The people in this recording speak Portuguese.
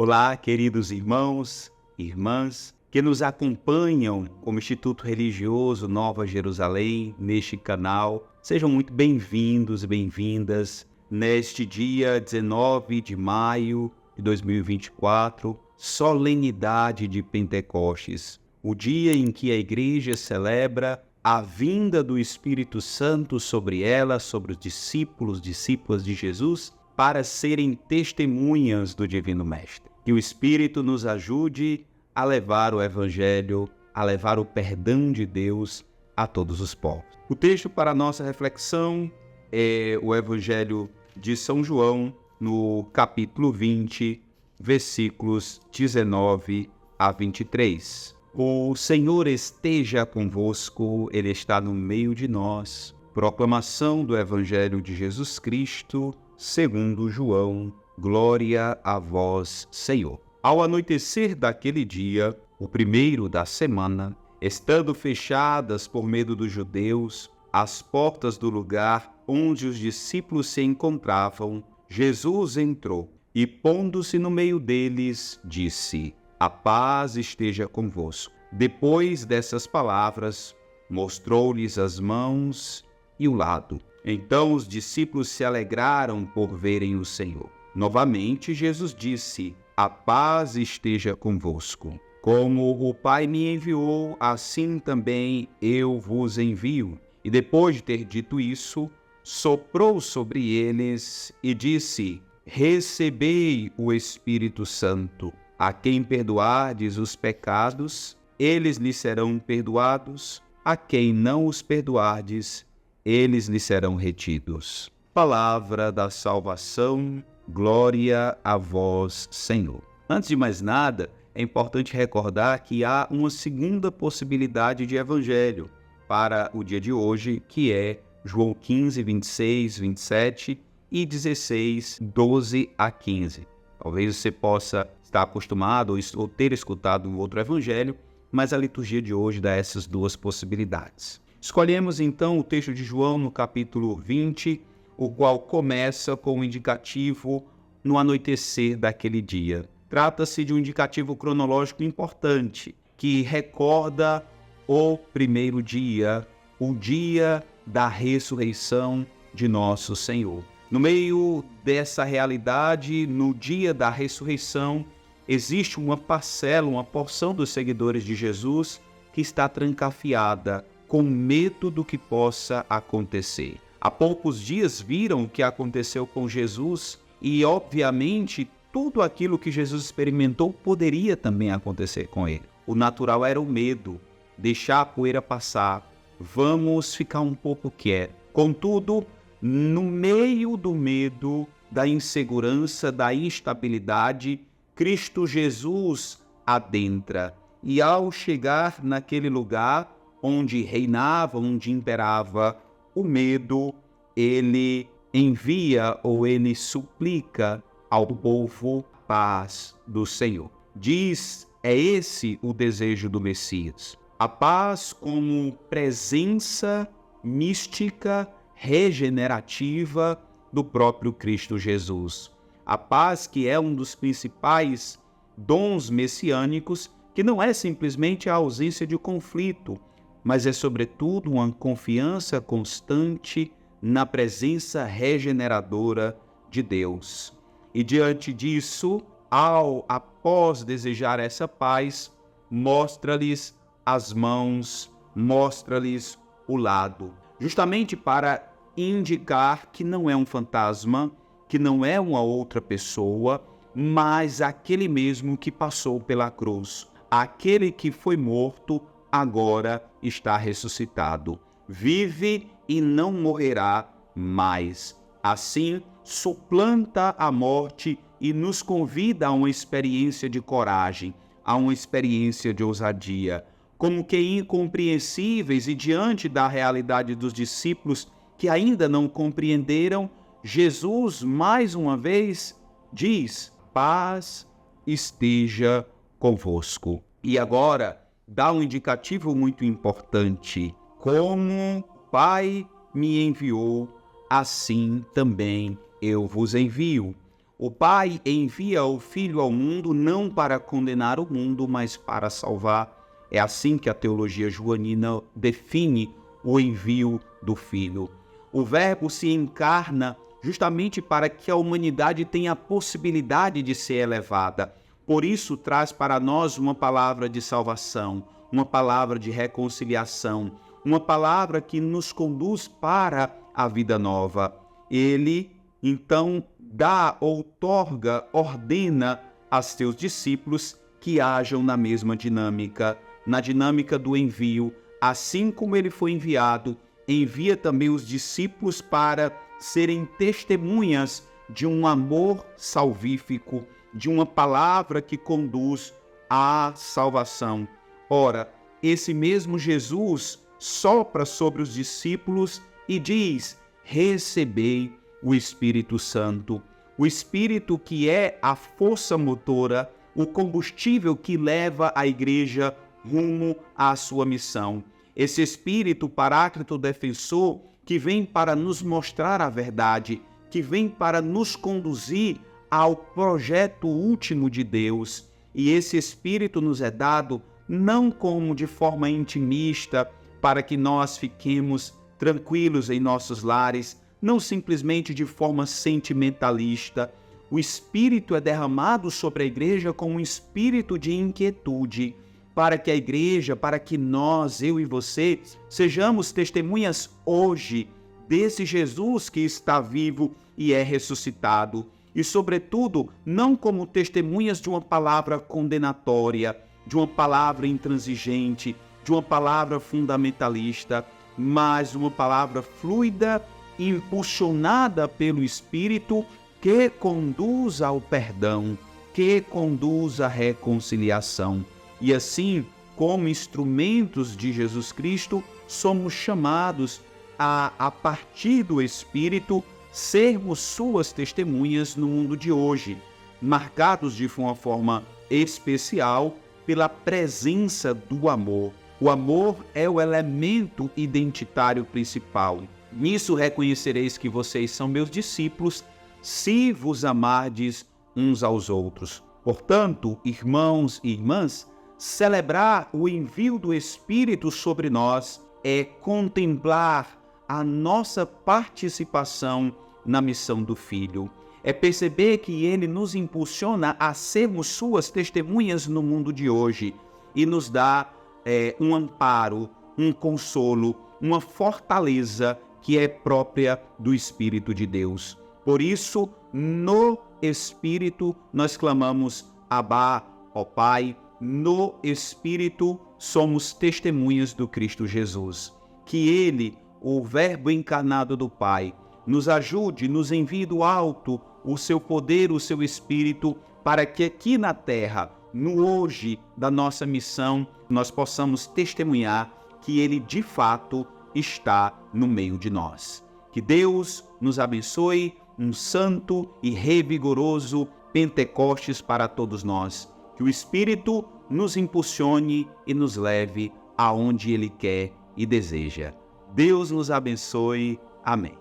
Olá, queridos irmãos e irmãs que nos acompanham como Instituto Religioso Nova Jerusalém neste canal. Sejam muito bem-vindos e bem-vindas neste dia 19 de maio de 2024, solenidade de Pentecostes, o dia em que a Igreja celebra a vinda do Espírito Santo sobre ela, sobre os discípulas de Jesus, para serem testemunhas do Divino Mestre. Que o Espírito nos ajude a levar o Evangelho, a levar o perdão de Deus a todos os povos. O texto para a nossa reflexão é o Evangelho de São João, no capítulo 20, versículos 19 a 23. O Senhor esteja convosco, Ele está no meio de nós. Proclamação do Evangelho de Jesus Cristo, segundo João. Glória a vós, Senhor. Ao anoitecer daquele dia, o primeiro da semana, estando fechadas por medo dos judeus as portas do lugar onde os discípulos se encontravam, Jesus entrou e, pondo-se no meio deles, disse: A paz esteja convosco. Depois dessas palavras, mostrou-lhes as mãos e o lado. Então os discípulos se alegraram por verem o Senhor. Novamente Jesus disse: A paz esteja convosco. Como o Pai me enviou, assim também eu vos envio. E depois de ter dito isso, soprou sobre eles e disse: Recebei o Espírito Santo. A quem perdoardes os pecados, eles lhes serão perdoados. A quem não os perdoardes, eles lhes serão retidos. Palavra da salvação, glória a vós, Senhor. Antes de mais nada, é importante recordar que há uma segunda possibilidade de evangelho para o dia de hoje, que é João 15, 26, 27 e 16, 12 a 15. Talvez você possa estar acostumado ou ter escutado um outro evangelho, mas a liturgia de hoje dá essas duas possibilidades. Escolhemos então o texto de João no capítulo 20, o qual começa com o indicativo no anoitecer daquele dia. Trata-se de um indicativo cronológico importante, que recorda o primeiro dia, o dia da ressurreição de nosso Senhor. No meio dessa realidade, no dia da ressurreição, existe uma parcela, uma porção dos seguidores de Jesus que está trancafiada, com medo do que possa acontecer. Há poucos dias viram o que aconteceu com Jesus e, obviamente, tudo aquilo que Jesus experimentou poderia também acontecer com ele. O natural era o medo, deixar a poeira passar, vamos ficar um pouco quietos. Contudo, no meio do medo, da insegurança, da instabilidade, Cristo Jesus adentra. E ao chegar naquele lugar onde reinava, onde imperava o medo, ele envia ou ele suplica ao povo a paz do Senhor. Diz, é esse o desejo do Messias. A paz como presença mística, regenerativa do próprio Cristo Jesus. A paz que é um dos principais dons messiânicos, que não é simplesmente a ausência de conflito, mas é sobretudo uma confiança constante na presença regeneradora de Deus. E diante disso, após desejar essa paz, mostra-lhes as mãos, mostra-lhes o lado, justamente para indicar que não é um fantasma, que não é uma outra pessoa, mas aquele mesmo que passou pela cruz, aquele que foi morto, agora está ressuscitado, vive e não morrerá mais. Assim, suplanta a morte e nos convida a uma experiência de coragem, a uma experiência de ousadia. Como que incompreensíveis e diante da realidade dos discípulos que ainda não compreenderam, Jesus, mais uma vez, diz: paz esteja convosco. E agora, dá um indicativo muito importante. Como o Pai me enviou, assim também eu vos envio. O Pai envia o Filho ao mundo não para condenar o mundo, mas para salvar. É assim que a teologia joanina define o envio do Filho. O Verbo se encarna justamente para que a humanidade tenha a possibilidade de ser elevada. Por isso traz para nós uma palavra de salvação, uma palavra de reconciliação, uma palavra que nos conduz para a vida nova. Ele, então, dá, outorga, ordena a seus discípulos que hajam na mesma dinâmica, na dinâmica do envio. Assim como ele foi enviado, envia também os discípulos para serem testemunhas de um amor salvífico, de uma palavra que conduz à salvação. Ora, esse mesmo Jesus sopra sobre os discípulos e diz: recebei o Espírito Santo. O Espírito que é a força motora, o combustível que leva a igreja rumo à sua missão. Esse Espírito Paráclito Defensor que vem para nos mostrar a verdade, que vem para nos conduzir ao projeto último de Deus. E esse Espírito nos é dado não como de forma intimista, para que nós fiquemos tranquilos em nossos lares, não simplesmente de forma sentimentalista. O Espírito é derramado sobre a igreja como um espírito de inquietude, para que a igreja, para que nós, eu e você, sejamos testemunhas hoje desse Jesus que está vivo e é ressuscitado. E, sobretudo, não como testemunhas de uma palavra condenatória, de uma palavra intransigente, de uma palavra fundamentalista, mas uma palavra fluida, impulsionada pelo Espírito, que conduz ao perdão, que conduz à reconciliação. E assim, como instrumentos de Jesus Cristo, somos chamados a partir do Espírito, sermos suas testemunhas no mundo de hoje, marcados de uma forma especial pela presença do amor. O amor é o elemento identitário principal. Nisso reconhecereis que vocês são meus discípulos, se vos amardes uns aos outros. Portanto, irmãos e irmãs, celebrar o envio do Espírito sobre nós é contemplar a nossa participação na missão do Filho. É perceber que ele nos impulsiona a sermos suas testemunhas no mundo de hoje e nos dá um amparo, um consolo, uma fortaleza que é própria do Espírito de Deus. Por isso, no Espírito, nós clamamos: Abá, ó Pai. No Espírito, somos testemunhas do Cristo Jesus. Que Ele, o Verbo encarnado do Pai, nos ajude, nos envie do alto o seu poder, o seu Espírito, para que aqui na terra, no hoje da nossa missão, nós possamos testemunhar que Ele de fato está no meio de nós. Que Deus nos abençoe, um santo e revigoroso Pentecostes para todos nós. Que o Espírito nos impulsione e nos leve aonde Ele quer e deseja. Deus nos abençoe. Amém.